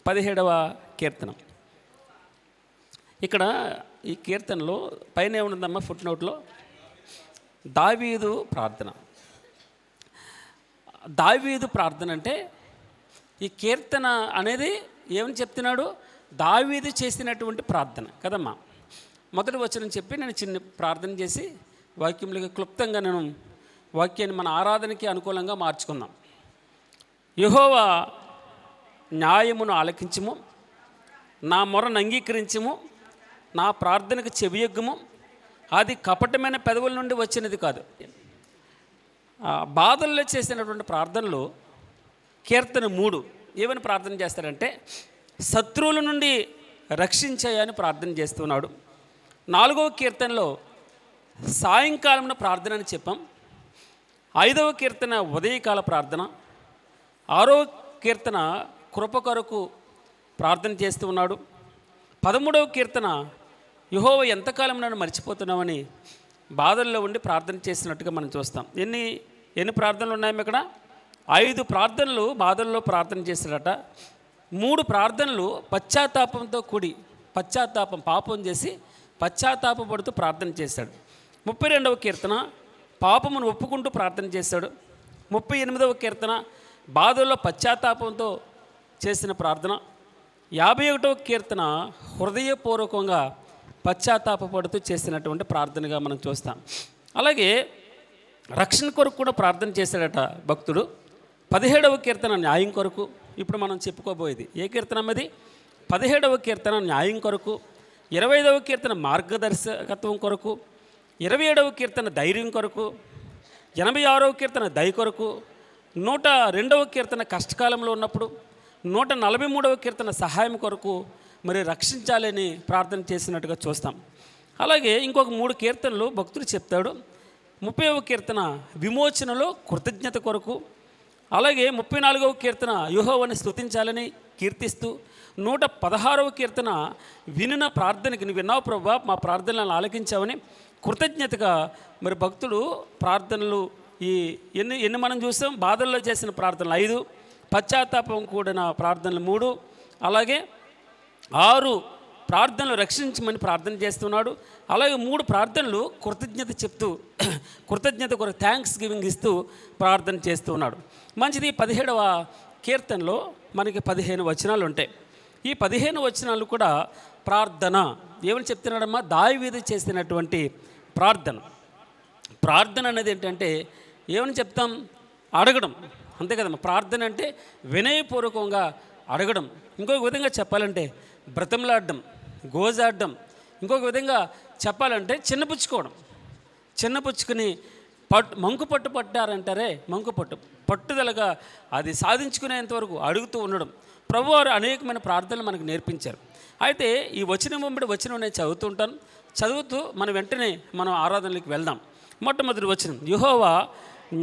17వ కీర్తన. ఇక్కడ ఈ కీర్తనలో పైన ఏముందమ్మా ఫుట్ నోట్లో? దావీదు ప్రార్థన. దావీదు ప్రార్థన అంటే ఈ కీర్తన అనేది ఏమని చెప్తున్నాడు? దావీదు చేసినటువంటి ప్రార్థన కదమ్మా. మొదటి వచనం చెప్పి నేను చిన్న ప్రార్థన చేసి వాక్యంలోకి క్లుప్తంగా నేను వాక్యాన్ని మన ఆరాధనకి అనుకూలంగా మార్చుకుందాం. యెహోవా న్యాయమును ఆలకించుము, నా మొరను అంగీకరించుము, నా ప్రార్థనకు చెవియొగ్గుము. అది కపటమైన పెదవుల నుండి వచ్చినది కాదు. బాధల్లో చేసినటువంటి ప్రార్థనలు కీర్తన 3 ఏమని ప్రార్థన చేస్తారంటే శత్రువుల నుండి రక్షించాయని ప్రార్థన చేస్తున్నాడు. 4వ కీర్తనలో సాయంకాలం ప్రార్థన అని చెప్పాం. 5వ కీర్తన ఉదయకాల ప్రార్థన. 6వ కీర్తన కృప కొరకు ప్రార్థన చేస్తూ ఉన్నాడు. 13వ కీర్తన యెహోవా ఎంతకాలం నన్ను మర్చిపోతున్నామని బాధల్లో ఉండి ప్రార్థన చేసినట్టుగా మనం చూస్తాం. ఎన్ని ప్రార్థనలు ఉన్నాయో ఇక్కడ? 5 ప్రార్థనలు బాధల్లో ప్రార్థన చేశాడట. 3 ప్రార్థనలు పశ్చాత్తాపంతో కూడి పాపం చేసి పశ్చాత్తాపడుతూ ప్రార్థన చేశాడు. 32వ కీర్తన పాపమును ఒప్పుకుంటూ ప్రార్థన చేశాడు. 38వ కీర్తన బాధల్లో పశ్చాత్తాపంతో చేసిన ప్రార్థన. 51వ కీర్తన హృదయపూర్వకంగా పశ్చాత్తాపడుతూ చేసినటువంటి ప్రార్థనగా మనం చూస్తాం. అలాగే రక్షణ కొరకు కూడా ప్రార్థన చేశాడట భక్తుడు. 17వ కీర్తన న్యాయం కొరకు. ఇప్పుడు మనం చెప్పుకోబోయేది ఏ కీర్తన అన్నది? 17వ కీర్తన న్యాయం కొరకు. 25వ కీర్తన మార్గదర్శకత్వం కొరకు. 27వ కీర్తన ధైర్యం కొరకు. 86వ కీర్తన దయ కొరకు. 102వ కీర్తన కష్టకాలంలో ఉన్నప్పుడు. 143వ కీర్తన సహాయం కొరకు మరి రక్షించాలని ప్రార్థన చేసినట్టుగా చూస్తాం. అలాగే ఇంకొక 3 కీర్తనలు భక్తుడు చెప్తాడు. 30వ కీర్తన విమోచనలో కృతజ్ఞత కొరకు. అలాగే 34వ కీర్తన యెహోవాను స్తుతించాలని కీర్తిస్తూ. 116వ కీర్తన వినిన ప్రార్థనకి నువ్వు విన్నావు ప్రభువా, మా ప్రార్థనలను ఆలకించావని కృతజ్ఞతగా మరి భక్తుడు ప్రార్థనలు ఎన్ని మనం చూస్తాం? బాధల్లో చేసిన ప్రార్థనలు 5, పశ్చాత్తాపం కూడిన ప్రార్థనలు 3, అలాగే 6 ప్రార్థనలు రక్షించమని ప్రార్థన చేస్తున్నాడు. అలాగే 3 ప్రార్థనలు కృతజ్ఞత చెప్తూ కృతజ్ఞత కొరకు థ్యాంక్స్ గివింగ్ ఇస్తూ ప్రార్థన చేస్తూ ఉన్నాడు. మంచిది. 17వ కీర్తనలో మనకి 15 వచనాలు ఉంటాయి. ఈ 15 వచనాలు కూడా ప్రార్థన ఏమని చెప్తున్నాడమ్మా? దావీదు చేసినటువంటి ప్రార్థన అనేది ఏంటంటే ఏమని చెప్తాం? అడగడం, అంతే కదమ్మా. ప్రార్థన అంటే వినయపూర్వకంగా అడగడం. ఇంకొక విధంగా చెప్పాలంటే బ్రతంలాడడం, గోజాడడం. ఇంకొక విధంగా చెప్పాలంటే చిన్నపుచ్చుకుని మంకు పట్టు పట్టారంటారే, మంకు పట్టుదలగా అది సాధించుకునేంతవరకు అడుగుతూ ఉండడం. ప్రభువారు అనేకమైన ప్రార్థనలు మనకు నేర్పించారు. అయితే ఈ వచనం నేను చదువుతూ మనం వెంటనే మనం ఆరాధనలకు వెళ్దాం. మొట్టమొదటి వచనం, యెహోవా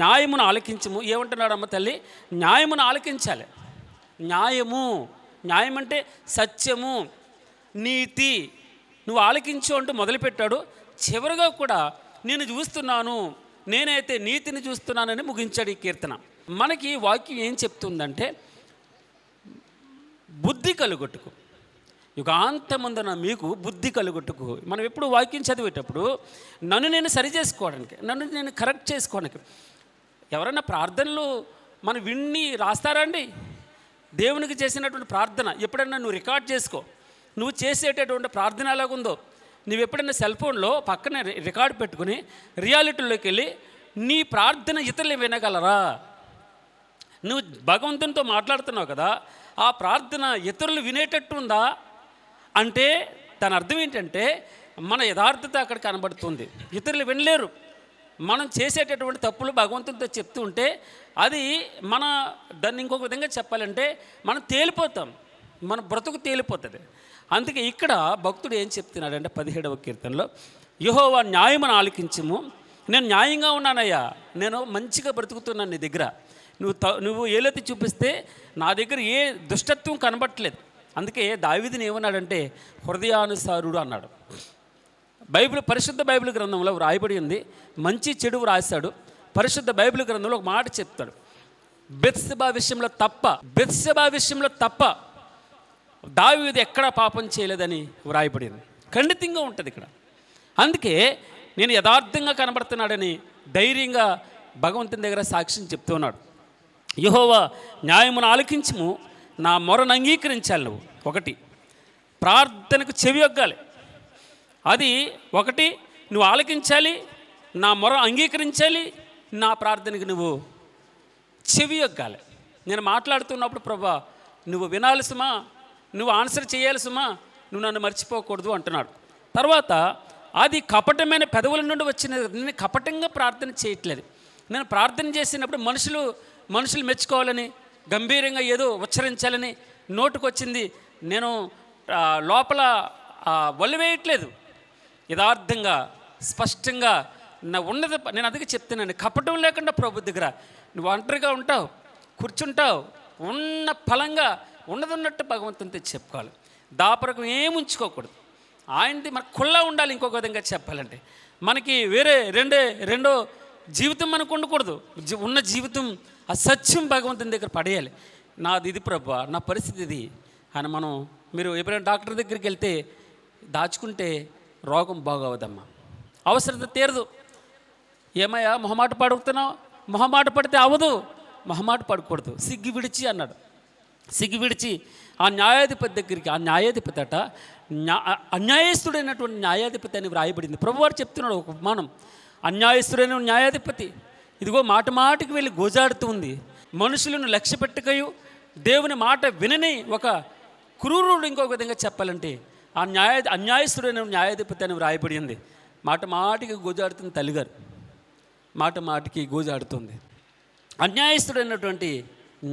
న్యాయమును ఆలకించము. ఏమంటున్నాడమ్మ తల్లి? న్యాయమును ఆలకించాలి. న్యాయం అంటే సత్యము, నీతి. నువ్వు ఆలకించు అంటూ మొదలుపెట్టాడు. చివరిగా కూడా నేను చూస్తున్నాను, నేనైతే నీతిని చూస్తున్నానని ముగించాడు ఈ కీర్తన. మనకి వాక్యం ఏం చెప్తుందంటే బుద్ధి కలుగొట్టుకు, యుగాంతముందున మీకు బుద్ధి కలుగొట్టుకు. మనం ఎప్పుడు వాక్యం చదివేటప్పుడు నన్ను నేను సరి చేసుకోవడానికి, నన్ను నేను కరెక్ట్ చేసుకోవడానికి. ఎవరైనా ప్రార్థనలు మనం విన్ని రాస్తారా అండి? దేవునికి చేసినటువంటి ప్రార్థన ఎప్పుడైనా నువ్వు రికార్డ్ చేసుకో. నువ్వు చేసేటటువంటి ప్రార్థన ఎలాగుందో నువ్వు ఎప్పుడైనా సెల్ ఫోన్లో పక్కనే రికార్డు పెట్టుకుని రియాలిటీలోకి వెళ్ళి నీ ప్రార్థన ఇతరులు వినగలరా? నువ్వు భగవంతునితో మాట్లాడుతున్నావు కదా, ఆ ప్రార్థన ఇతరులు వినేటట్టు ఉందా అంటే దాని అర్థం ఏంటంటే మన యథార్థత అక్కడ కనబడుతుంది. ఇతరులు వినలేరు. మనం చేసేటటువంటి తప్పులు భగవంతునితో చెప్తూ ఉంటే అది దాన్ని ఇంకొక విధంగా చెప్పాలంటే మనం తేలిపోతాం, మన బ్రతుకు తేలిపోతుంది. అందుకే ఇక్కడ భక్తుడు ఏం చెప్తున్నాడంటే 17వ కీర్తనలో, యెహోవా న్యాయమును ఆలకించుము. నేను న్యాయంగా ఉన్నానయ్యా, నేను మంచిగా బ్రతుకుతున్నాను నీ దగ్గర. నువ్వు ఏలెత్తి చూపిస్తే నా దగ్గర ఏ దుష్టత్వం కనబట్టలేదు. అందుకే దావీదుని ఏమన్నాడంటే హృదయానుసారుడు అన్నాడు. పరిశుద్ధ బైబిల్ గ్రంథంలో వ్రాయబడి ఉంది. మంచి చెడు వ్రాశాడు. పరిశుద్ధ బైబిల్ గ్రంథంలో ఒక మాట చెప్తాడు, బెత్షెబా విషయంలో తప్ప దావీదు ఎక్కడా పాపం చేయలేదని వ్రాయబడింది. ఖండితంగా ఉంటుంది ఇక్కడ. అందుకే నేను యథార్థంగా కనబడుతున్నాడని ధైర్యంగా భగవంతుని దగ్గర సాక్ష్యం చెప్తున్నాడు. యెహోవా న్యాయమును ఆలకించుము, నా మొరను అంగీకరించాలి. నువ్వు ఒకటి ప్రార్థనకు చెవి యొగ్గాలి. అది ఒకటి, నువ్వు ఆలకించాలి, నా మొర అంగీకరించాలి, నా ప్రార్థనకు నువ్వు చెవి యొగ్గాలి. నేను మాట్లాడుతున్నప్పుడు ప్రభా నువ్వు వినాలి సుమా, నువ్వు ఆన్సర్ చేయాలి సుమా, నువ్వు నన్ను మర్చిపోకూడదు అంటున్నాడు. తర్వాత అది కపటమైన పెదవుల నుండి వచ్చినది. నేను కపటంగా ప్రార్థన చేయట్లేదు. నేను ప్రార్థన చేసినప్పుడు మనుషులు మెచ్చుకోవాలని, గంభీరంగా ఏదో ఉచ్చరించాలని నోటుకొచ్చింది నేను లోపల వల్లు వేయట్లేదు. యథార్థంగా స్పష్టంగా నా ఉన్నది నేను అందుకే చెప్తున్నాను. కపటం లేకుండా ప్రభు దగ్గర నువ్వు ఒంటరిగా ఉంటావు, కూర్చుంటావు, ఉన్న ఫలంగా ఉన్నది ఉన్నట్టు భగవంతునితో చెప్పుకోవాలి. దాపరకం ఏమి ఉంచుకోకూడదు. ఆయనది మనకు కుల్లా ఉండాలి. ఇంకొక విధంగా చెప్పాలంటే మనకి వేరే రెండో జీవితం మనకు ఉండకూడదు. ఉన్న జీవితం ఆ సత్యం భగవంతుని దగ్గర పడేయాలి. నాది ఇది ప్రభా, నా పరిస్థితి ఇది అని మీరు ఎప్పుడైనా డాక్టర్ దగ్గరికి వెళ్తే దాచుకుంటే రోగం బాగవదమ్మా, అవసరత తీరదు. ఏమయ్యా మొహమాట పడుతున్నావు, మొహమాట పడితే అవదు, మొహమాట పడకూడదు, సిగ్గు విడిచి అన్నాడు. సిగ్గు విడిచి ఆ న్యాయాధిపతి దగ్గరికి, ఆ న్యాయాధిపతి అట అన్యాయస్తుడైనటువంటి న్యాయాధిపతి అని వ్రాయబడింది. ప్రభువారు చెప్తున్నాడు ఒక ఉపమానం. అన్యాయస్తుడైన న్యాయాధిపతి ఇదిగో మాటికి వెళ్ళి గోజాడుతూ ఉంది. మనుషులను లక్ష్య పెట్టకయు దేవుని మాట వినని ఒక క్రూరుడు. ఇంకొక విధంగా చెప్పాలంటే ఆ అన్యాయస్తుడైన న్యాయాధిపతి అని వ్రాయబడింది. మాటికి గోజాడుతుంది తల్లిగారు, మాటికి గోజాడుతుంది. అన్యాయస్తుడైనటువంటి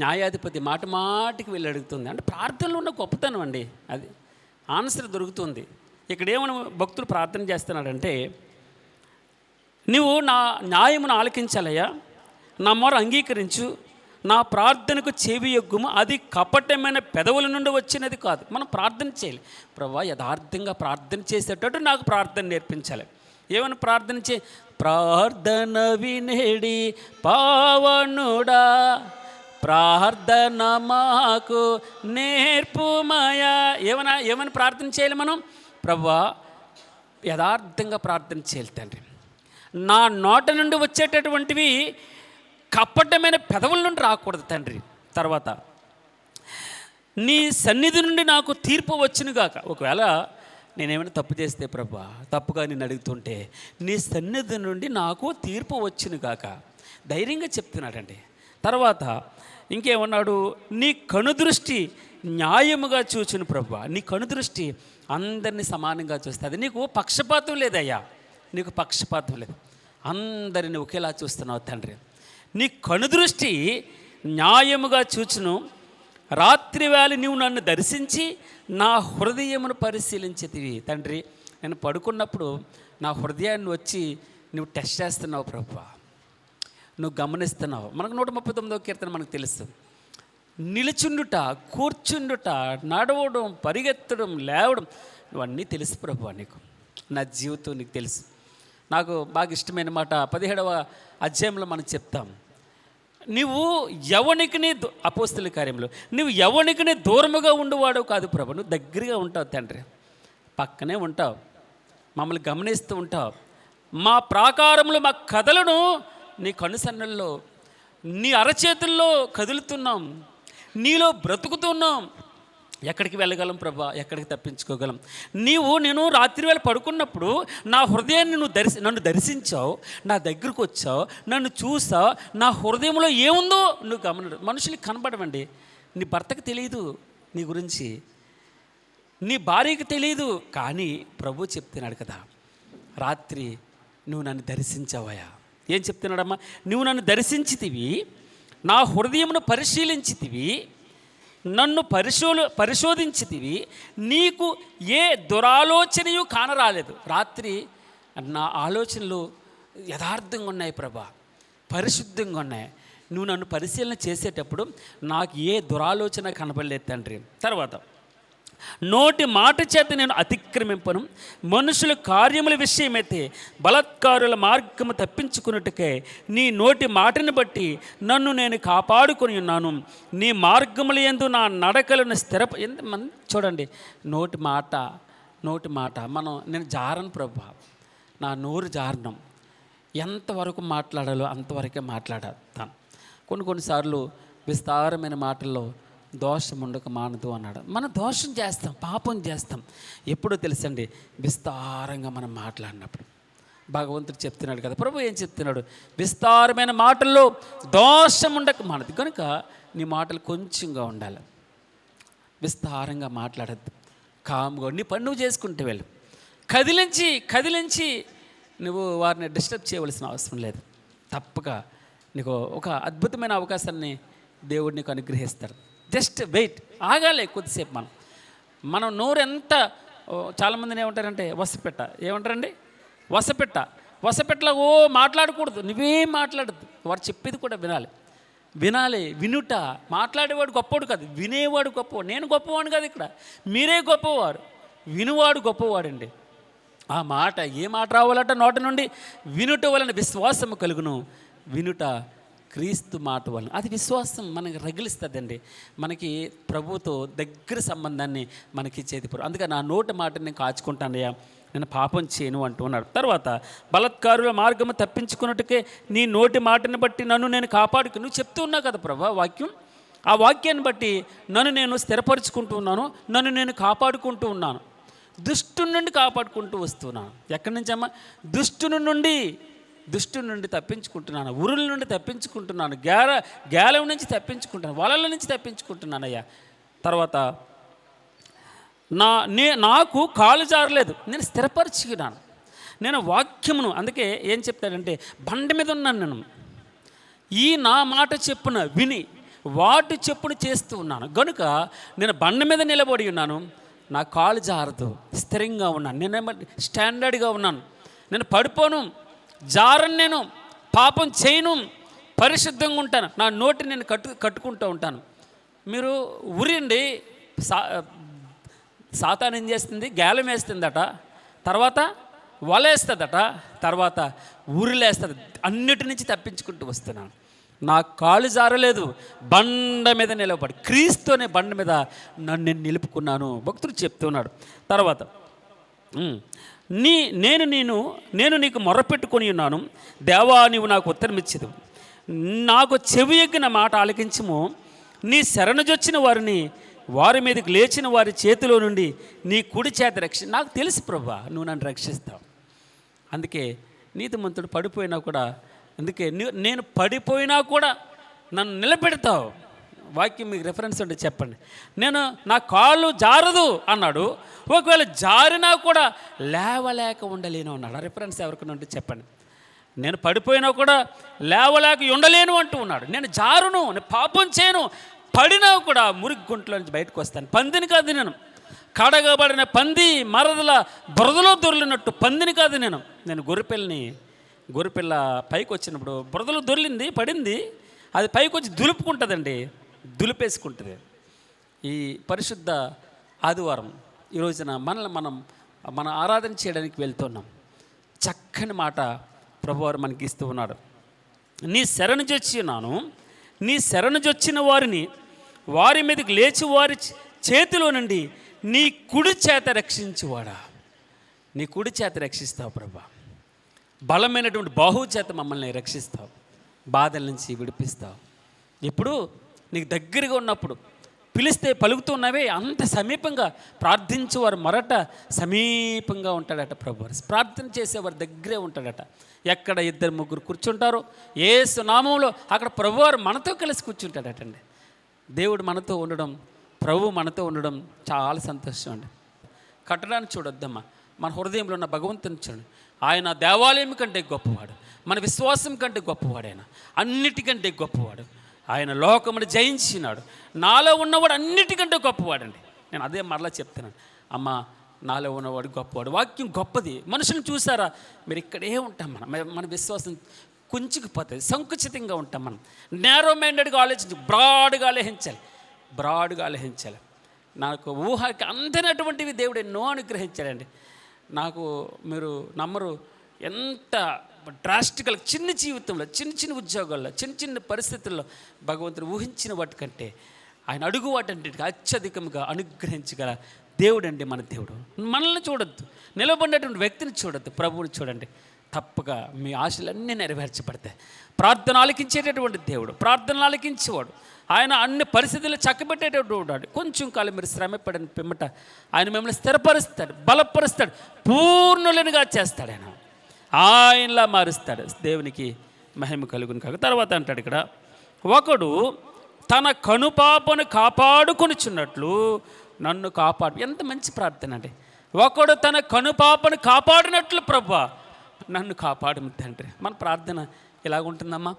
న్యాయాధిపతి మాటికి వెళ్ళి అడుగుతుంది. అంటే ప్రార్థనలో ఉన్న గొప్పతనం అండి, అది ఆన్సర్ దొరుకుతుంది. ఇక్కడ ఏమని భక్తులు ప్రార్థన చేస్తున్నాడంటే, నువ్వు నా న్యాయమును ఆలకించాలయ్యా, నా మొర అంగీకరించు, నా ప్రార్థనకు చెవి యొగ్గుము, అది కపటమైన పెదవుల నుండి వచ్చినది కాదు. మనం ప్రార్థన చేయాలి. ప్రభువా యథార్థంగా ప్రార్థన చేసేటట్టు నాకు ప్రార్థన నేర్పించాలి. ఏమని ప్రార్థన ప్రార్థన వినేడి పావనుడా, ప్రార్థన మాకు నేర్పుమయా. ఏమని ప్రార్థన చేయాలి మనం? ప్రభువా యథార్థంగా ప్రార్థన చేయాలి తండ్రి. నా నోట నుండి వచ్చేటటువంటివి కపటమైన పెదవుల నుండి రాకూడదు తండ్రి. తర్వాత నీ సన్నిధి నుండి నాకు తీర్పు వచ్చునుగాక. ఒకవేళ నేనేమైనా తప్పు చేస్తే ప్రభా, తప్పుగా నేను అడుగుతుంటే నీ సన్నిధి నుండి నాకు తీర్పు వచ్చునుగాక. ధైర్యంగా చెప్తున్నాడండి. తర్వాత ఇంకేమన్నాడు? నీ కనుదృష్టి న్యాయముగా చూచును ప్రభా. నీ కనుదృష్టి అందరినీ సమానంగా చూస్తుంది. నీకు పక్షపాతం లేదయ్యా, నీకు పక్షపాతం లేదు, అందరిని ఒకేలా చూస్తున్నావు తండ్రి. నీ కనుదృష్టి న్యాయముగా చూచును. రాత్రి వేళ నీవు నన్ను దర్శించి నా హృదయమును పరిశీలించేతివి తండ్రి. నేను పడుకున్నప్పుడు నా హృదయాన్ని వచ్చి నువ్వు టెస్ట్ చేస్తున్నావు ప్రభువా, నువ్వు గమనిస్తున్నావు. మనకు 139వ కీర్తన మనకు తెలుసు. నిలుచుండుట, కూర్చుండుట, నడవడం, పరిగెత్తడం, లేవడం, నువ్వన్నీ తెలుసు ప్రభువా. నీకు నా జీవితం నీకు తెలుసు. నాకు బాగా ఇష్టమైన మాట 17వ అధ్యాయంలో మనం చెప్తాం. నువ్వు ఎవనికిని అపోస్తల కార్యంలో నువ్వు ఎవనికిని దూరముగా ఉండేవాడు కాదు ప్రభు, నువ్వు దగ్గరగా ఉంటావు తండ్రి, పక్కనే ఉంటావు, మమ్మల్ని గమనిస్తూ ఉంటావు. మా ప్రాకారంలో మా కథలను నీ కనుసన్నల్లో, నీ అరచేతుల్లో కదులుతున్నాం, నీలో బ్రతుకుతున్నాం. ఎక్కడికి వెళ్ళగలం ప్రభా, ఎక్కడికి తప్పించుకోగలం? నేను రాత్రివేళ పడుకున్నప్పుడు నా హృదయాన్ని నన్ను దర్శించావు, నా దగ్గరకు వచ్చావు, నన్ను చూసావు. నా హృదయంలో ఏముందో నువ్వు మనుషులకి కనబడవండి. నీ భర్తకు తెలియదు నీ గురించి, నీ భార్యకి తెలియదు, కానీ ప్రభు చెప్తున్నాడు కదా, రాత్రి నువ్వు నన్ను దర్శించావయ్యా. ఏం చెప్తున్నాడమ్మా? నువ్వు నన్ను దర్శించితివి, నా హృదయమును పరిశీలించితివి, నన్ను పరిశోధించితివి, నీకు ఏ దురాలోచనయు కానరాలేదు. రాత్రి నా ఆలోచనలు యథార్థంగా ఉన్నాయి ప్రభా, పరిశుద్ధంగా ఉన్నాయి. నువ్వు నన్ను పరిశీలన చేసేటప్పుడు నాకు ఏ దురాలోచన కనబడలేదు తండ్రి. తర్వాత నోటి మాట చేత నేను అతిక్రమింపను. మనుషుల కార్యముల విషయమైతే బలాత్కారుల మార్గము తప్పించుకున్నట్టుకే నీ నోటి మాటని బట్టి నన్ను నేను కాపాడుకొని ఉన్నాను. నీ మార్గముల యందు నా నడకలను చూడండి, నోటి మాట నేను జారను ప్రభా, నా నోరు జారణం. ఎంతవరకు మాట్లాడాలో అంతవరకే మాట్లాడతాను. కొన్నిసార్లు విస్తారమైన మాటల్లో దోషం ఉండక మానదు అన్నాడు. మనం దోషం చేస్తాం, పాపం చేస్తాం. ఎప్పుడో తెలుసండి, విస్తారంగా మనం మాట్లాడినప్పుడు. భగవంతుడు చెప్తున్నాడు కదా, ప్రభు ఏం చెప్తున్నాడు? విస్తారమైన మాటల్లో దోషం ఉండక మానదు. కనుక నీ మాటలు కొంచెంగా ఉండాలి, విస్తారంగా మాట్లాడద్దు. కామ్గా నీ పని నువ్వు చేసుకుంటూ వెళ్ళు. కదిలించి నువ్వు వారిని డిస్టర్బ్ చేయవలసిన అవసరం లేదు. తప్పక నీకు ఒక అద్భుతమైన అవకాశాన్ని దేవుడు నీకు అనుగ్రహిస్తాడు. జస్ట్ వెయిట్, ఆగాలి కొద్దిసేపు. మనం నోరు ఎంత, చాలామందిని ఏమంటారంటే ఏమంటారండి వసపెట్టలా మాట్లాడకూడదు, నువ్వేం మాట్లాడద్దు. వాడు చెప్పేది కూడా వినాలి. వినుట. మాట్లాడేవాడు గొప్పవాడు కాదు, వినేవాడు గొప్పవాడు. నేను గొప్పవాడు కాదు, ఇక్కడ మీరే గొప్పవారు. వినువాడు గొప్పవాడండి. ఆ మాట, ఏ మాట రావాలట నోట నుండి? వినుట వలన విశ్వాసము కలుగును. వినుట క్రీస్తు మాట వలన, అది విశ్వాసం మనకి రగిలిస్తుందండి. మనకి ప్రభువుతో దగ్గర సంబంధాన్ని మనకి ఇచ్చేది. అందుకే నా నోటి మాట నేను కాచుకుంటానయ్యా, నేను పాపం చేయను అంటూ ఉన్నాడు. తర్వాత బలాత్కారుల మార్గము తప్పించుకున్నట్టుకే నీ నోటి మాటని బట్టి నన్ను నేను కాపాడుకు. నువ్వు చెప్తూ ఉన్నావు కదా ప్రభా వాక్యం, ఆ వాక్యాన్ని బట్టి నన్ను నేను స్థిరపరుచుకుంటూ ఉన్నాను, నన్ను నేను కాపాడుకుంటూ ఉన్నాను. దుష్టుని నుండి కాపాడుకుంటూ వస్తున్నాను. ఎక్కడి నుంచి అమ్మా? దుష్టుని నుండి తప్పించుకుంటున్నాను, ఉరుల నుండి తప్పించుకుంటున్నాను, గేలం నుంచి తప్పించుకుంటున్నాను, వలల నుంచి తప్పించుకుంటున్నానయ్యా. తర్వాత నాకు కాలు జారలేదు, నేను స్థిరపరిచుకున్నాను. నేను వాక్యమును, అందుకే ఏం చెప్తాడంటే, బండ మీద ఉన్నాను నేను, ఈ నా మాట చెప్పున విని వాటి చెప్పును చేస్తూ ఉన్నాను. కనుక నేను బండ మీద నిలబడి ఉన్నాను, నా కాలు జారదు, స్థిరంగా ఉన్నాను, నేనేమో స్టాండర్డ్గా ఉన్నాను. నేను పడిపోను, జారను, నేను పాపం చేయను, పరిశుద్ధంగా ఉంటాను. నా నోటి నేను కట్టుకుంటూ ఉంటాను. మీరు ఉరిండి, సాతాను ఏం చేస్తుంది? గేలం వేస్తుందట, తర్వాత వలేస్తుందట, తర్వాత ఉరిలేస్తుంది. అన్నిటి నుంచి తప్పించుకుంటూ వస్తున్నాను. నా కాలు జారలేదు, బండ మీద నిలబడి క్రీస్తునే బండ మీద నన్ను నేను నిలుపుకున్నాను భక్తుడు చెప్తున్నాడు. తర్వాత నేను నీకు మొరపెట్టుకొని ఉన్నాను, దేవా నీవు నాకు ఉత్తరం ఇచ్చేది. నాకు చెవి ఎగ్గిన మాట ఆలకించము. నీ శరణుజొచ్చిన వారి మీదకి లేచిన వారి చేతిలో నుండి నీ కుడి చేత నాకు తెలుసు ప్రభా, నువ్వు నన్ను రక్షిస్తావు. అందుకే నీతిమంతుడు పడిపోయినా కూడా, అందుకే నేను పడిపోయినా కూడా నన్ను నిలబెడతావు. వాక్యం మీకు రెఫరెన్స్ ఉంటే చెప్పండి. నా కాళ్ళు జారదు అన్నాడు, ఒకవేళ జారినా కూడా లేవలేక ఉండలేను అన్నాడు. ఆ రెఫరెన్స్ ఎవరికైనా ఉంటే చెప్పండి. నేను పడిపోయినా కూడా లేవలేక ఉండలేను అంటూ ఉన్నాడు. నేను జారును, నేను పాపం చేయను, పడినా కూడా మురికి గుంటలో నుంచి బయటకు వస్తాను. పందిని కాదు నేను, కడగబడిన పంది మరదల బురదలో దొర్లినట్టు పందిని కాదు నేను గొర్రెపిల్ల పైకి వచ్చినప్పుడు బురదలో దొర్లింది, పడింది, అది పైకి వచ్చి దులుపుకుంటుందండి, దులిపేసుకుంటుంది. ఈ పరిశుద్ధ ఆదివారం ఈ రోజున మనం ఆరాధన చేయడానికి వెళ్తున్నాం. చక్కని మాట ప్రభువారు మనకి ఇస్తూ ఉన్నాడు. నీ శరణుజొచ్చిన వారి మీదకి లేచి వారి చేతిలో నుండి నీ కుడి చేత రక్షించువాడా. నీ కుడి చేత రక్షిస్తావు ప్రభా, బలమైనటువంటి బాహు చేత మమ్మల్ని రక్షిస్తావు, బాధల నుంచి విడిపిస్తావు. ఇప్పుడు నీకు దగ్గరగా ఉన్నప్పుడు, పిలిస్తే పలుకుతూ ఉన్నవే, అంత సమీపంగా ప్రార్థించేవారు మరట సమీపంగా ఉంటాడట ప్రభు. ప్రార్థన చేసేవారు దగ్గరే ఉంటాడట. ఎక్కడ 2-3 కూర్చుంటారో యేసు నామంలో అక్కడ ప్రభువారు మనతో కలిసి కూర్చుంటాడటండి. దేవుడు మనతో ఉండడం, ప్రభు మనతో ఉండడం చాలా సంతోషం అండి. కట్టడాన్ని చూడొద్దమ్మా, మన హృదయంలో ఉన్న భగవంతుని చూడండి. ఆయన దేవాలయం కంటే గొప్పవాడు, మన విశ్వాసం కంటే గొప్పవాడు, ఆయన అన్నిటికంటే గొప్పవాడు. ఆయన లోకమును జయించినాడు. నాలో ఉన్నవాడు అన్నిటికంటే గొప్పవాడండి. నేను అదే మరలా చెప్తున్నాను, అమ్మ నాలో ఉన్నవాడు గొప్పవాడు. వాక్యం గొప్పది. మనుషులను చూసారా మీరు? ఇక్కడే ఉంటాం మన విశ్వాసం కుంచుకుపోతుంది, సంకుచితంగా ఉంటాం మనం. నేరో మైండెడ్గా ఆలోచించి బ్రాడ్గా ఆలోచించాలి. నాకు ఊహకి అందనటువంటివి దేవుడు ఎన్నో అనుగ్రహించాడండి. నాకు మీరు నమ్మరు, ఎంత డ్రాస్టికల్ చిన్న జీవితంలో, చిన్న చిన్న ఉద్యోగాల్లో, చిన్న చిన్న పరిస్థితుల్లో భగవంతుడు ఊహించిన వాటికంటే ఆయన అడుగు వాటంటికి అత్యధికంగా అనుగ్రహించగల దేవుడు అండి మన దేవుడు. మనల్ని చూడొద్దు, నిలబడినటువంటి వ్యక్తిని చూడొద్దు, ప్రభువుని చూడండి. తప్పగా మీ ఆశలన్నీ నెరవేర్చబడతాయి. ప్రార్థన ఆలకించేటటువంటి దేవుడు, ప్రార్థనలు ఆలకించేవాడు. ఆయన అన్ని పరిస్థితులు చక్కబెట్టేటటువంటి కొంచెం కాలం మీరు శ్రమపడిన పిమ్మట ఆయన మిమ్మల్ని స్థిరపరుస్తాడు, బలపరుస్తాడు, పూర్ణులనుగా చేస్తాడు. ఆయనలా మారుస్తాడు. దేవునికి మహిమ కలుగును కాక. తర్వాత అంటాడు ఇక్కడ, ఒకడు తన కనుపాపను కాపాడుకొనుచున్నట్లు నన్ను కాపాడు. ఎంత మంచి ప్రార్థన అండి. ఒకడు తన కనుపాపను కాపాడినట్లు ప్రభువా నన్ను కాపాడు తండ్రి. మన ప్రార్థన ఇలాగుంటుందమ్మా.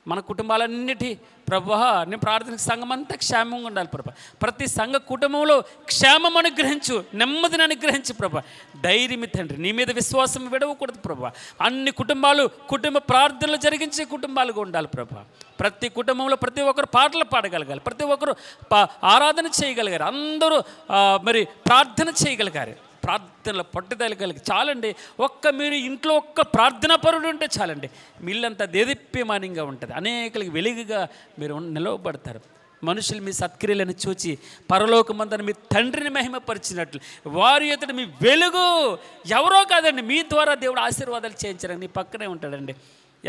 మన కుటుంబాలన్నిటి ప్రభువా నేను ప్రార్థన సంఘం అంతా క్షేమంగా ఉండాలి ప్రభా. ప్రతి సంఘ కుటుంబంలో క్షేమం అనుగ్రహించు, నెమ్మదిని అనుగ్రహించు ప్రభా. ధైర్యం తండ్రి, నీ మీద విశ్వాసం విడవకూడదు ప్రభా. అన్ని కుటుంబాలు కుటుంబ ప్రార్థనలు జరిగించే కుటుంబాలుగా ఉండాలి ప్రభా. ప్రతి కుటుంబంలో ప్రతి ఒక్కరు పాటలు పాడగలగాలి, ప్రతి ఒక్కరు ఆరాధన చేయగలిగారు, అందరూ మరి ప్రార్థన చేయగలిగారు. ప్రార్థనలో పట్టుదల కలిగి చాలండి. మీరు ఇంట్లో ఒక్క ప్రార్థనా పరుడు ఉంటే చాలండి, మీ ఇల్లంతా దేదీప్యమానంగా ఉంటుంది. అనేకలకి వెలుగుగా మీరు నిలవబడతారు. మనుషులు మీ సత్క్రియలను చూచి పరలోకమందున మీ తండ్రిని మహిమపరిచినట్లు వారి ఎదుట మీ వెలుగు ఎవరో కాదండి, మీ ద్వారా దేవుడు ఆశీర్వాదాలు చేయించడానికి నీ పక్కనే ఉంటాడండి.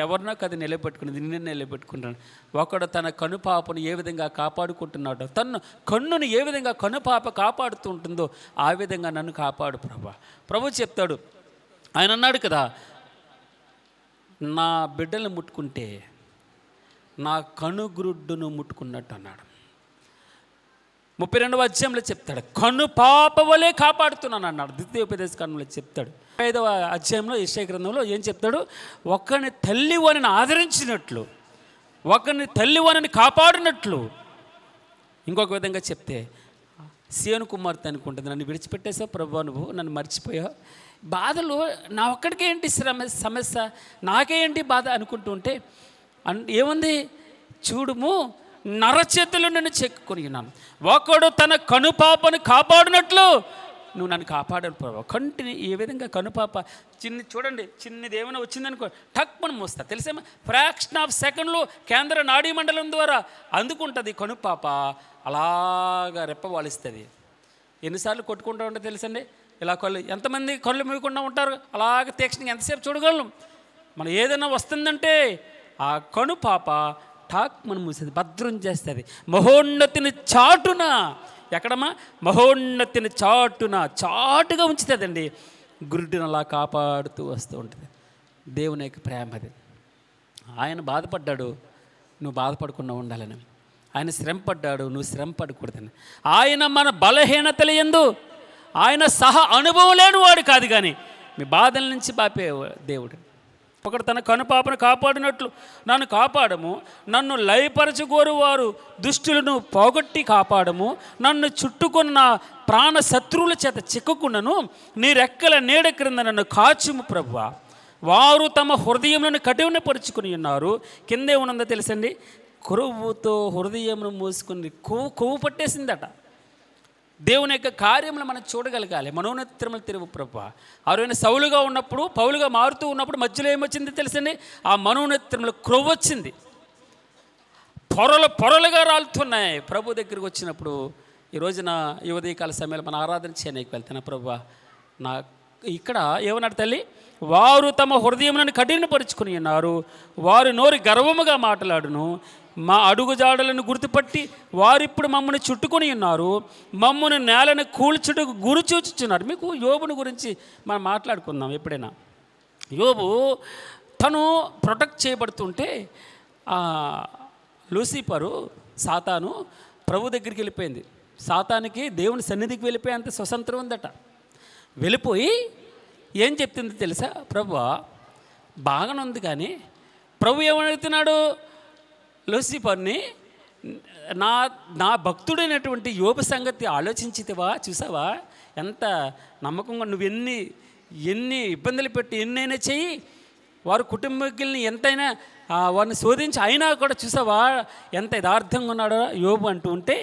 ఎవరినో కది నిలబెట్టుకునేది నిన్ను నిలబెట్టుకుంటాను. ఒకడు తన కనుపాపను ఏ విధంగా కాపాడుకుంటున్నాడో, తను కన్నును ఏ విధంగా కనుపాప కాపాడుతూ ఉంటుందో ఆ విధంగా నన్ను కాపాడు ప్రభా. ప్రభు చెప్తాడు, ఆయన అన్నాడు కదా, నా బిడ్డలను ముట్టుకుంటే నా కనుగ్రుడ్డును ముట్టుకున్నట్టు అన్నాడు. 32వ అధ్యాయంలో చెప్తాడు, కనుపాప వలె కాపాడుతున్నాను అన్నాడు. ద్వితీయోపదేశ కాండంలో చెప్తాడు. 5వ అధ్యాయంలో యెషయా గ్రంథంలో ఏం చెప్తాడు, ఒకరిని తల్లివానిని ఆదరించినట్లు, ఒకరిని తల్లివానిని కాపాడినట్లు. ఇంకొక విధంగా చెప్తే సీయోను కుమార్తె అనుకుంటుంది, నన్ను విడిచిపెట్టేసావు ప్రభు, నువ్వు నన్ను మర్చిపోయావు, బాధలు నా ఒక్కడికే ఏంటి సమస్య, నాకేంటి బాధ అనుకుంటూ ఉంటే ఏముంది చూడుము, నరచేతులు నన్ను చెక్కుకొని ఉన్నాను. ఒకడు తన కనుపాపను కాపాడినట్లు నువ్వు నన్ను కాపాడాలి ప్రభావ. కంటిని ఏ విధంగా కనుపాప చూడండి, చిన్నది ఏమైనా వచ్చిందనుకో టక్ మనం మోస్తా తెలిసేమా, ఫ్రాక్షన్ ఆఫ్ సెకండ్లో కేంద్ర నాడీ మండలం ద్వారా అందుకుంటుంది కనుపాప. అలాగా రెప్పవాలిస్తుంది. ఎన్నిసార్లు కొట్టుకుంటూ ఉంటే తెలుసండి, ఇలా కళ్ళు ఎంతమంది కళ్ళు మూయకుండా ఉంటారు, అలాగ తీక్షణంగా ఎంతసేపు చూడగలం. మనం ఏదైనా వస్తుందంటే ఆ కనుపాప టాక్ మనం మూసేది, భద్రం చేస్తుంది. మహోన్నతిని చాటున, ఎక్కడమ్మా, మహోన్నతిని చాటుగా ఉంచుతుందండి. గురుడిని అలా కాపాడుతూ వస్తూ ఉంటుంది. దేవుని యొక్క ప్రేమ అది. ఆయన బాధపడ్డాడు, నువ్వు బాధపడకుండా ఉండాలని. ఆయన శ్రమపడ్డాడు, నువ్వు శ్రమ పడకూడదని. ఆయన మన బలహీనతల యందు ఆయన అనుభవం లేని వాడు కాదు, కానీ మీ బాధల నుంచి బాపే దేవుడు. ఒకడు తన కనుపాపను కాపాడినట్లు నన్ను కాపాడము, నన్ను లయపరచుకోరు వారు దుష్టులను పోగొట్టి కాపాడము, నన్ను చుట్టుకున్న ప్రాణ శత్రువుల చేత చిక్కుకున్నను, నీ రెక్కల నీడ క్రింద నన్ను కాచుము ప్రభువా. వారు తమ హృదయములను కఠినపరుచుకుని ఉన్నారు. కిందే ఉన్నదో తెలుసండి, కొవ్వుతో హృదయమును మూసుకుని కొవ్వు పట్టేసిందట. దేవుని యొక్క కార్యములు మనం చూడగలగాలి. మనోనేత్రములు తెరువు ప్రభువా. ఆయన సౌలుగా ఉన్నప్పుడు, పౌలుగా మారుతూ ఉన్నప్పుడు మధ్యలో ఏమొచ్చింది తెలుసండి, ఆ మనోనేత్రములు క్రొవ్వు వచ్చింది, పొరలుగా రాలుతున్నాయి. ప్రభు దగ్గరికి వచ్చినప్పుడు ఈ రోజున ఈ ఉదయకాల సమయంలో మన ఆరాధన చేయడానికి వెళ్తున్నా ప్రభువా. నా ఇక్కడ ఏమన్నాడు తల్లి, వారు తమ హృదయములను కఠినపరుచుకుని ఉన్నారు, వారు నోరు గర్వముగా మాట్లాడును, మా అడుగుజాడలను గుర్తుపట్టి వారిప్పుడు మమ్మల్ని చుట్టుకొని ఉన్నారు, మమ్మల్ని నేలను కూల్చుటకు గురి చూచుచున్నారు. మీకు యోబుని గురించి మనం మాట్లాడుకుందాం ఎప్పుడైనా. యోబు తను ప్రొటెక్ట్ చేయబడుతుంటే లూసిఫరు, సాతాను ప్రభు దగ్గరికి వెళ్ళిపోయింది. సాతానికి దేవుని సన్నిధికి వెళ్ళిపోయేంత స్వతంత్రం ఉందట. వెళ్ళిపోయి ఏం చెప్తుంది తెలుసా, ప్రభువా బాగానే ఉంది, కానీ ప్రభు ఏమడుగుతున్నాడు లూసిఫర్ని, నా భక్తుడైనటువంటి యోబు సంగతి ఆలోచించితివా, చూసావా ఎంత నమ్మకంగా, నువ్వు ఎన్ని ఇబ్బందులు పెట్టి ఎన్నైనా చెయ్యి, వారు కుటుంబీకుల్ని ఎంతైనా వారిని శోధించి అయినా కూడా చూసావా ఎంత యథార్థంగా ఉన్నాడో యోబు అంటూ ఉంటే,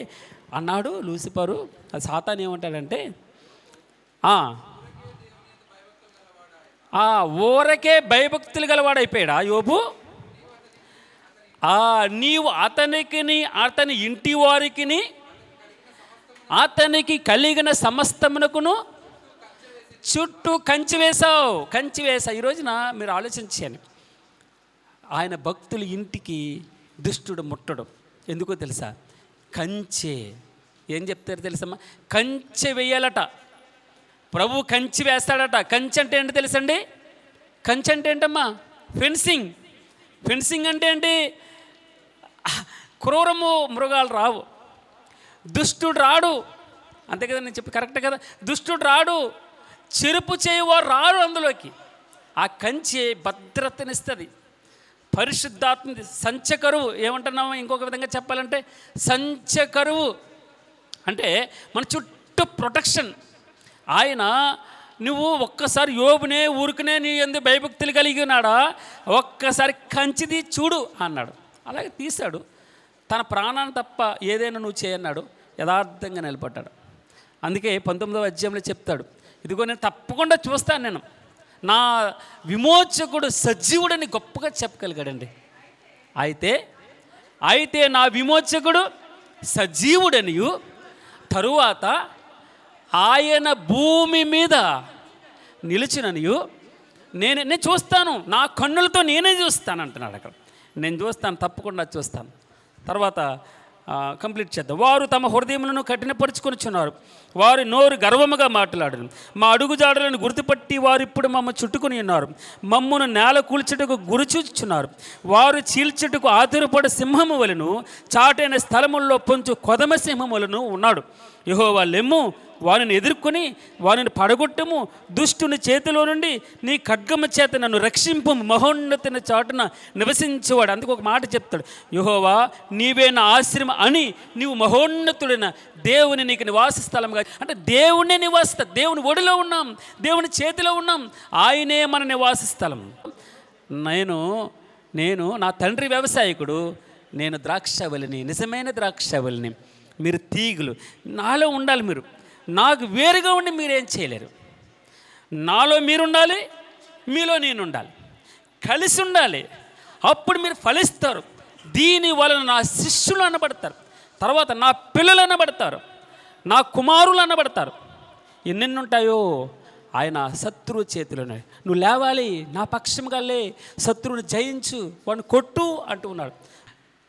అన్నాడు లూసిఫరు. ఆ సాతాను ఏమంటాడంటే, ఊరకే భయభక్తులు గలవాడైపోయాడా యోబు? నీవు అతని ఇంటి వారికి అతనికి కలిగిన సమస్తమునకును చుట్టూ కంచి వేశావు. ఈ రోజున మీరు ఆలోచించాను, ఆయన భక్తుల ఇంటికి దుష్టుడు ముట్టడం ఎందుకో తెలుసా? కంచె. ఏం చెప్తారు తెలుసమ్మా? కంచె వేయాలట. ప్రభు కంచి వేస్తాడట. కంచె అంటే ఏంటి తెలుసండి? కంచె అంటే ఏంటమ్మా? ఫెన్సింగ్ అంటే ఏంటి? క్రూరము మృగాలు రావు, దుష్టుడు రాడు. అంతే కదా, నేను చెప్పి కరెక్ట్ కదా? దుష్టుడు రాడు, చెరుపు చేయవారు రాడు అందులోకి. ఆ కంచె భద్రతనిస్తుంది, పరిశుద్ధాత్మ. సంచకరువు ఏమంటున్నామో ఇంకొక విధంగా చెప్పాలంటే సంచకరువు అంటే మన చుట్టూ ప్రొటెక్షన్. ఆయన నువ్వు ఒక్కసారి యోబునే ఊరుకునే నీ ఎందుకు భయభక్తులు కలిగి ఉన్నాడా, ఒక్కసారి కంచిది చూడు అన్నాడు. అలాగే తీశాడు. తన ప్రాణాన్ని తప్ప ఏదైనా నువ్వు చేయన్నాడు, యథార్థంగా నిలబడ్డాడు. అందుకే 19వ అధ్యాయంలో చెప్తాడు, ఇదిగో నేను తప్పకుండా చూస్తాను, నేను నా విమోచకుడు సజీవుడని గొప్పగా చెప్పగలిగాడండి. అయితే నా విమోచకుడు సజీవుడనియు తరువాత ఆయన భూమి మీద నిలిచిననియు నేను చూస్తాను, నా కన్నులతో నేనే చూస్తాను అంటున్నాడు అక్కడ. నేను చూస్తాను, తప్పకుండా చూస్తాను. తర్వాత కంప్లీట్ చేద్దాం. వారు తమ హృదయములను కఠినపరుచుకొనిచున్నారు, వారి నోరు గర్వముగా మాట్లాడను. మా అడుగుజాడలను గుర్తుపట్టి వారు ఇప్పుడు మమ్మ చుట్టుకుని ఉన్నారు, మమ్మను నేల కూల్చుటకు గురిచూచుచున్నారు. వారు చీల్చుటకు ఆతురపడ సింహము వలెను, చాటైన స్థలముల్లో పొంచు కొదమ సింహము వలెను ఉన్నాడు. యెహోవా లెమ్ము, వారిని ఎదుర్కొని వారిని పడగొట్టము, దుష్టుని చేతిలో నుండి నీ ఖడ్గము చేత నన్ను రక్షింపు, మహోన్నతిని చాటున నివసించేవాడు. అందుకు ఒక మాట చెప్తాడు, యెహోవా నీవే నా ఆశ్రయం అని, నీవు మహోన్నతుడైన దేవుని నీకు నివాస స్థలంగా. అంటే దేవునే నివాస, దేవుని ఒడిలో ఉన్నాం, దేవుని చేతిలో ఉన్నాం, ఆయనే మన నివాస స్థలం. నేను నా తండ్రి వ్యవసాయకుడు, నేను ద్రాక్షవల్లిని, నిజమైన ద్రాక్షవల్లిని, మీరు తీగులు. నాలో ఉండాలి, మీరు నాకు వేరుగా ఉండి మీరేం చేయలేరు. నాలో మీరుండాలి, మీలో నేను ఉండాలి, కలిసి ఉండాలి. అప్పుడు మీరు ఫలిస్తారు. దీని వలన నా శిష్యులు అనబడతారు, తర్వాత నా పిల్లలు అనబడతారు, నా కుమారులు అనబడతారు. ఎన్నెన్ని ఉంటాయో ఆయన శత్రువు చేతిలోనే. నువ్వు లేవాలి, నా పక్షంగా లే, శత్రువుని జయించు, వాడిని కొట్టు అంటూ ఉన్నాడు.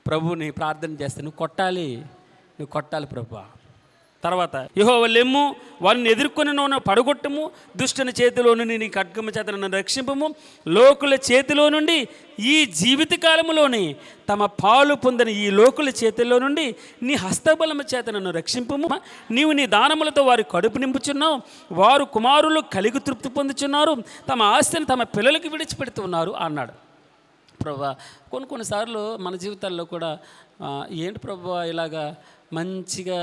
ప్రభువుని ప్రార్థన చేస్తే నువ్వు కొట్టాలి ప్రభువా. తర్వాత యెహోవా లెమ్ము, వారిని ఎదుర్కొని నన్ను పడగొట్టము, దుష్టుని చేతిలో నుండి నీ ఖడ్గము చేత నన్ను రక్షింపము, లోకుల చేతిలో నుండి ఈ జీవితకాలములోని తమ పాలు పొందని ఈ లోకుల చేతిలో నుండి నీ హస్తబలము చేత నన్ను రక్షింపము. నీవు నీ దానములతో వారి కడుపు నింపుచున్నావు, వారు కుమారులు కలిగి తృప్తి పొందుచున్నారు, తమ ఆస్తిని తమ పిల్లలకి విడిచిపెడుతున్నారు అన్నాడు. ప్రభువా, కొన్నిసార్లు మన జీవితాల్లో కూడా ఏంటి ప్రభువా ఇలాగా మంచిగా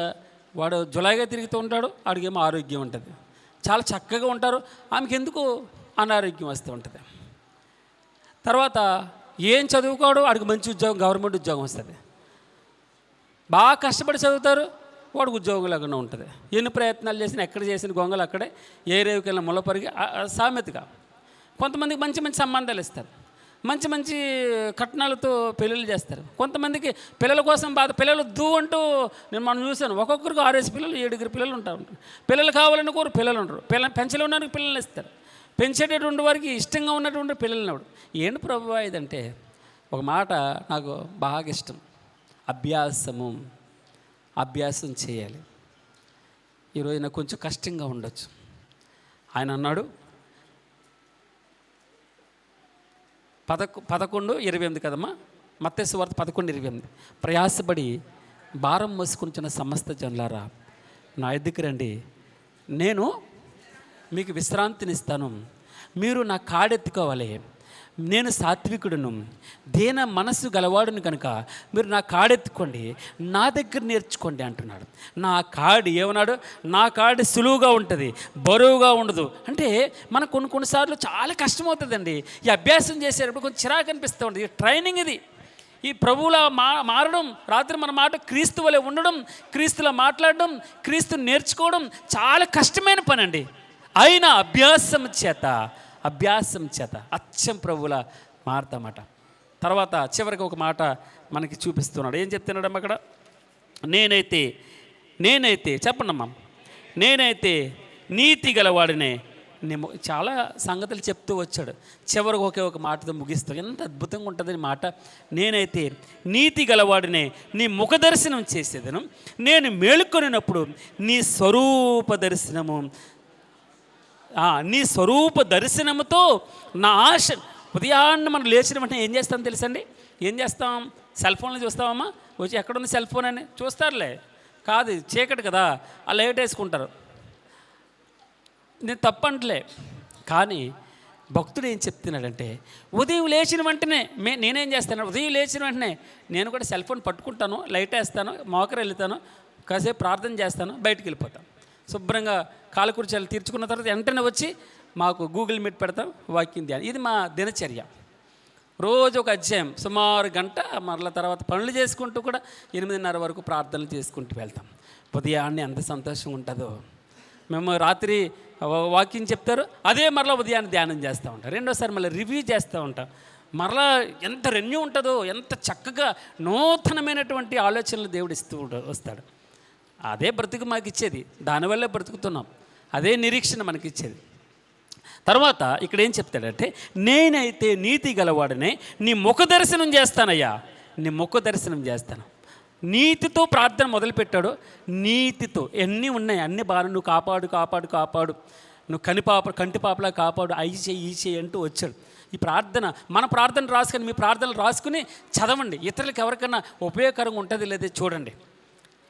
వాడు జులాయిగా తిరుగుతూ ఉంటాడు, ఆడికేమో ఆరోగ్యం ఉంటుంది, చాలా చక్కగా ఉంటారు, ఆమెకి ఎందుకు అనారోగ్యం వస్తూ ఉంటుంది. తర్వాత ఏం చదువుకోడు, ఆడికి మంచి ఉద్యోగం, గవర్నమెంట్ ఉద్యోగం వస్తుంది. బాగా కష్టపడి చదువుతారు, వాడికి ఉద్యోగం లేకుండా ఉంటుంది. ఎన్ని ప్రయత్నాలు చేసినా ఎక్కడ చేసిన గొంగలు అక్కడే, ఏ రేవుకి వెళ్ళిన ముళ్ళపరిగి సామెతగా. కొంతమందికి మంచి మంచి సంబంధాలు ఇస్తారు, మంచి మంచి కట్నాలతో పెళ్ళిళ్ళు చేస్తారు. కొంతమందికి పిల్లల కోసం బాధ, పిల్లలు వద్దు అంటూ మనం చూశాను, ఒక్కొక్కరికి 6 పిల్లలు 7 పిల్లలు ఉంటారు. పిల్లలు కావాలని కోరు, పిల్లలు ఉండరు. పెంచలో ఉన్నవారికి పిల్లలు ఇస్తారు, పెంచేటటువంటి వారికి ఇష్టంగా ఉన్నటువంటి పిల్లలు ఉన్నవాడు. ఏంటి ప్రభువా ఇదంటే, ఒక మాట నాకు బాగా ఇష్టం, అభ్యాసం చేయాలి. ఈరోజు నాకు కొంచెం కష్టంగా ఉండొచ్చు. ఆయన అన్నాడు 11:28 కదమ్మా, మత్తయి సువార్త 11:28, ప్రయాసపడి భారం మోసుకుంటున్న సమస్త జనులారా నా ఎద్దుకు రండి, నేను మీకు విశ్రాంతినిస్తాను. మీరు నా కాడెత్తుకోవాలి, నేను సాత్వికుడును, దేన మనసు గలవాడును కనుక మీరు నా కాడెత్తుకోండి, నా దగ్గర నేర్చుకోండి అంటున్నాడు. నా కాడి ఏమన్నాడు? నా కాడి సులువుగా ఉంటుంది, బరువుగా ఉండదు. అంటే మనకు కొన్నిసార్లు చాలా కష్టమవుతుందండి ఈ అభ్యాసం చేసేటప్పుడు, కొంచెం చిరాకు అనిపిస్తూ ఉంటుంది. ట్రైనింగ్ ఇది, ఈ ప్రభువులా మారడం, రాత్రి మన మాట క్రీస్తు వలె ఉండడం, క్రీస్తులా మాట్లాడడం, క్రీస్తు నేర్చుకోవడం చాలా కష్టమైన పని అండి. అయినా అభ్యాసం చేత అచ్చం ప్రభువులా మారతామట. తర్వాత చివరికి ఒక మాట మనకి చూపిస్తున్నాడు. ఏం చెప్తున్నాడమ్మ అక్కడ? నేనైతే చెప్పండమ్మా, నేనైతే నీతి గలవాడినే. చాలా సంగతులు చెప్తూ వచ్చాడు. చివరికి ఒకే ఒక మాటతో ముగిస్తాడు. ఎంత అద్భుతంగా ఉంటుంది మాట. నేనైతే నీతి గలవాడినే, నీ ముఖ దర్శనం చేసేదను. నేను మేలుకొనినప్పుడు నీ స్వరూప దర్శనముతో నా ఆశ. ఉదయాన్నే మనం లేచిన వెంటనే ఏం చేస్తాం తెలుసండి? ఏం చేస్తాం? సెల్ ఫోన్లో చూస్తామమ్మా. వచ్చి ఎక్కడుంది సెల్ ఫోన్ అని చూస్తారులే. కాదు, చీకటి కదా, ఆ లైట్ వేసుకుంటారు. నేను తప్పంటలే, కానీ భక్తుడు ఏం చెప్తున్నాడంటే, ఉదయం లేచిన వెంటనే నేనేం చేస్తాను? ఉదయం లేచిన వెంటనే నేను కూడా సెల్ ఫోన్ పట్టుకుంటాను, లైట్ వేస్తాను, మోకరు వెళ్తాను, కాసేపు ప్రార్థన చేస్తాను, బయటికి వెళ్ళిపోతాను. శుభ్రంగా కాలకూర్చాలు తీర్చుకున్న తర్వాత వెంటనే వచ్చి మాకు గూగుల్ మీట్ పెడతాం, వాక్యం ధ్యానం. ఇది మా దినచర్య. రోజు ఒక అధ్యాయం సుమారు గంట, మరల తర్వాత పనులు చేసుకుంటూ కూడా 8:30 వరకు ప్రార్థనలు చేసుకుంటూ వెళ్తాం. ఉదయాన్నే ఎంత సంతోషంగా ఉంటుందో. మేము రాత్రి వాక్యం చెప్తారు, అదే మరలా ఉదయాన్నే ధ్యానం చేస్తూ ఉంటాం. రెండోసారి మళ్ళీ రివ్యూ చేస్తూ ఉంటాం. మరలా ఎంత రెన్యూ ఉంటుందో, ఎంత చక్కగా నూతనమైనటువంటి ఆలోచనలు దేవుడు ఇస్తూ వస్తాడు. అదే బ్రతుకు మాకు ఇచ్చేది, దానివల్లే బ్రతుకుతున్నాం. అదే నిరీక్షణ మనకి ఇచ్చేది. తర్వాత ఇక్కడ ఏం చెప్తాడంటే, నేనైతే నీతి గలవాడనే, నీ ముఖ దర్శనం చేస్తానయ్యా, నీ ముఖ దర్శనం చేస్తాను. నీతితో ప్రార్థన మొదలుపెట్టాడు. నీతితో ఎన్ని ఉన్నాయి, అన్ని బాగా నువ్వు కాపాడు, నువ్వు కంటిపాపలా కాపాడు, అయి చెయ్యి అంటూ వచ్చాడు. ఈ ప్రార్థన, మన ప్రార్థన రాసుకొని మీ ప్రార్థనలు రాసుకుని చదవండి. ఇతరులకు ఎవరికైనా ఉపయోగకరంగా ఉంటుంది లేదే చూడండి.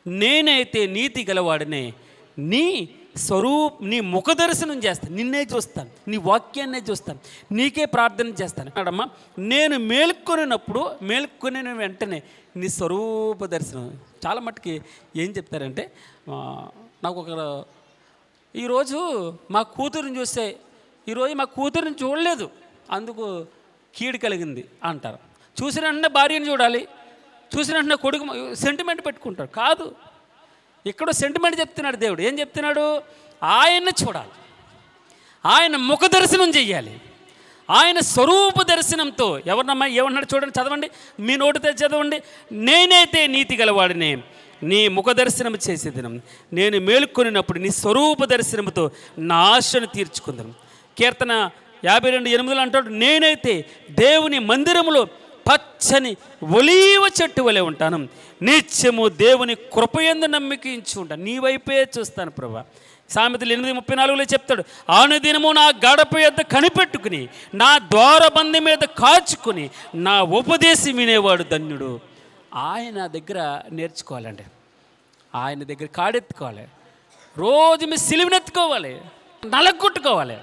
నేనైతే నీతి గలవాడినే, నీ ముఖ దర్శనం చేస్తాను, నిన్నే చూస్తాను, నీ వాక్యాన్నే చూస్తాను, నీకే ప్రార్థన చేస్తాను అమ్మా. నేను మేల్కొనిన వెంటనే నీ స్వరూప దర్శనం. చాలా మట్టుకి ఏం చెప్తారంటే, నాకు ఈరోజు మా కూతురుని చూస్తే, ఈరోజు మా కూతురుని చూడలేదు, అందుకు కీడు కలిగింది అంటారు. చూసిన వెంటనే భార్యను చూడాలి, చూసిన వెంటనే కొడుకు సెంటిమెంట్ పెట్టుకుంటాడు. కాదు, ఇక్కడ సెంటిమెంట్ చెప్తున్నాడు దేవుడు. ఏం చెప్తున్నాడు? ఆయన్ని చూడాలి, ఆయన ముఖ దర్శనం చెయ్యాలి, ఆయన స్వరూప దర్శనంతో. ఎవరినమ్మా ఏమన్నాడు చూడండి, చదవండి, మీ నోటితో చదవండి. నేనైతే నీతి గలవాడినే, నీ ముఖ దర్శనం చేసేదినం, నేను మేలుకొనినప్పుడు నీ స్వరూప దర్శనంతో నా ఆశను తీర్చుకుందాం. కీర్తన 52:8 అంటాడు, నేనైతే దేవుని మందిరములో పచ్చని ఒలీవ చెట్టు వలె ఉంటాను, నిత్యము దేవుని కృపయందు నమ్మికించి ఉంటాను, నీ వైపే చూస్తాను ప్రభా. సామెతలు 8:34 చెప్తాడు, అనుదినము నా గడప యొద్ద కనిపెట్టుకుని, నా ద్వారబంధి మీద కాచుకుని, నా ఉపదేశం వినేవాడు ధన్యుడు. ఆయన దగ్గర నేర్చుకోవాలండి, ఆయన దగ్గర కాడెత్తుకోవాలి, రోజు మీ సిలువనెత్తుకోవాలి, నలగొట్టుకోవాలి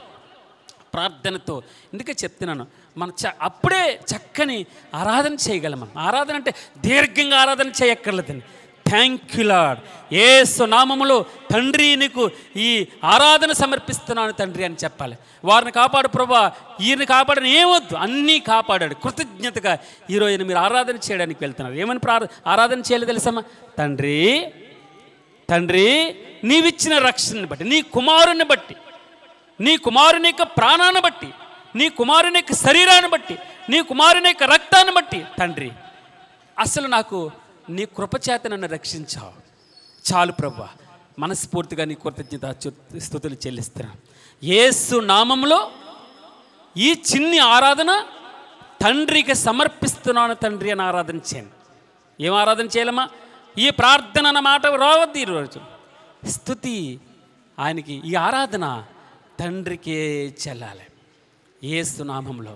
ప్రార్థనతో. అందుకే చెప్తున్నాను, మనం అప్పుడే చక్కని ఆరాధన చేయగలం. ఆరాధన అంటే దీర్ఘంగా ఆరాధన చేయక్కర్లేదండి. థ్యాంక్ యూ లార్డ్, యేసు నామములో తండ్రి నీకు ఈ ఆరాధన సమర్పిస్తున్నాను తండ్రి అని చెప్పాలి. వారిని కాపాడు ప్రభా, ఈయన కాపాడని ఏమొద్దు, అన్నీ కాపాడాడు. కృతజ్ఞతగా ఈరోజు మీరు ఆరాధన చేయడానికి వెళ్తున్నారు. ఏమని ఆరాధన చేయాలి తెలుసమ్మా? తండ్రి నీవిచ్చిన రక్షణని బట్టి, నీ కుమారుని బట్టి, నీ కుమారుని యొక్క ప్రాణాన్ని బట్టి, నీ కుమారుని యొక్క శరీరాన్ని బట్టి, నీ కుమారుని యొక్క రక్తాన్ని బట్టి తండ్రి, అసలు నాకు నీ కృపచేత నన్ను రక్షించావు చాలు ప్రభువా. మనస్ఫూర్తిగా నీ కృతజ్ఞత స్తుతులు చెల్లిస్తున్నాను. యేసు నామములో ఈ చిన్ని ఆరాధన తండ్రికి సమర్పిస్తున్నాను తండ్రి అని ఆరాధన చేయండి. ఏం ఆరాధన చేయాలమ్మా? ఈ ప్రార్థన అన్న మాట రావద్దు. ఈరోజు స్తుతి ఆయనకి, ఈ ఆరాధన తండ్రికే చెల్లాలి యేసు నామములో.